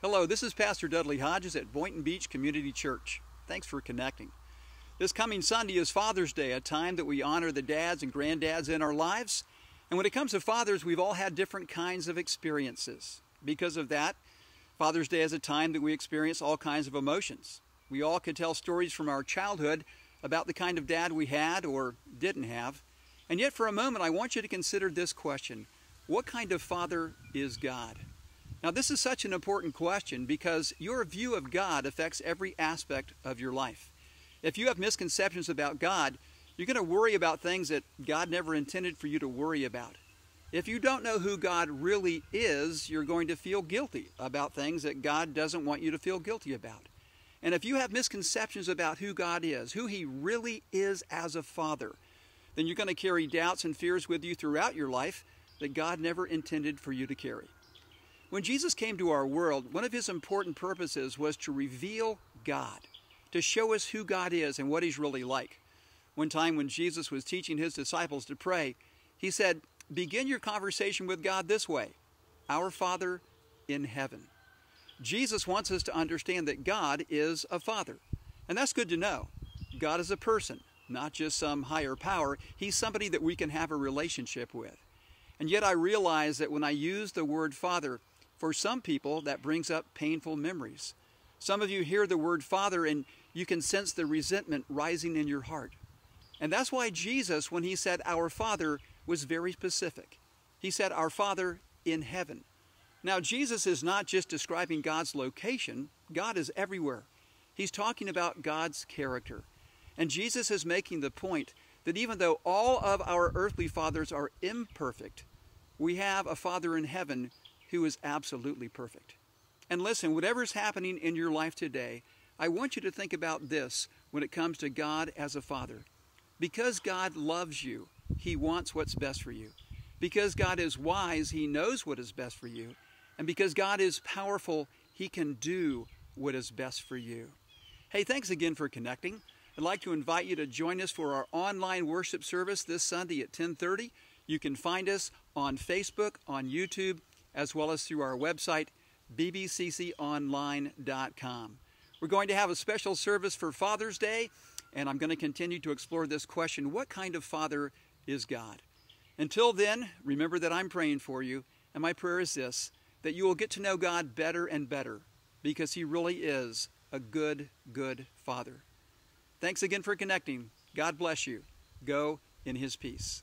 Hello, this is Pastor Dudley Hodges at Boynton Beach Community Church. Thanks for connecting. This coming Sunday is Father's Day, a time that we honor the dads and granddads in our lives. And when it comes to fathers, we've all had different kinds of experiences. Because of that, Father's Day is a time that we experience all kinds of emotions. We all could tell stories from our childhood about the kind of dad we had or didn't have. And yet for a moment, I want you to consider this question: what kind of father is God? Now, this is such an important question because your view of God affects every aspect of your life. If you have misconceptions about God, you're going to worry about things that God never intended for you to worry about. If you don't know who God really is, you're going to feel guilty about things that God doesn't want you to feel guilty about. And if you have misconceptions about who God is, who He really is as a father, then you're going to carry doubts and fears with you throughout your life that God never intended for you to carry. When Jesus came to our world, one of His important purposes was to reveal God, to show us who God is and what He's really like. One time when Jesus was teaching His disciples to pray, He said, "Begin your conversation with God this way: Our Father in heaven." Jesus wants us to understand that God is a father. And that's good to know. God is a person, not just some higher power. He's somebody that we can have a relationship with. And yet I realize that when I use the word father, for some people, that brings up painful memories. Some of you hear the word father and you can sense the resentment rising in your heart. And that's why Jesus, when He said our Father, was very specific. He said our Father in heaven. Now, Jesus is not just describing God's location. God is everywhere. He's talking about God's character. And Jesus is making the point that even though all of our earthly fathers are imperfect, we have a Father in heaven who is absolutely perfect. And listen, whatever's happening in your life today, I want you to think about this when it comes to God as a father. Because God loves you, He wants what's best for you. Because God is wise, He knows what is best for you. And because God is powerful, He can do what is best for you. Hey, thanks again for connecting. I'd like to invite you to join us for our online worship service this Sunday at 10:30. You can find us on Facebook, on YouTube, as well as through our website, bbcconline.com. We're going to have a special service for Father's Day, and I'm going to continue to explore this question: what kind of father is God? Until then, remember that I'm praying for you, and my prayer is this: that you will get to know God better and better, because He really is a good, good Father. Thanks again for connecting. God bless you. Go in His peace.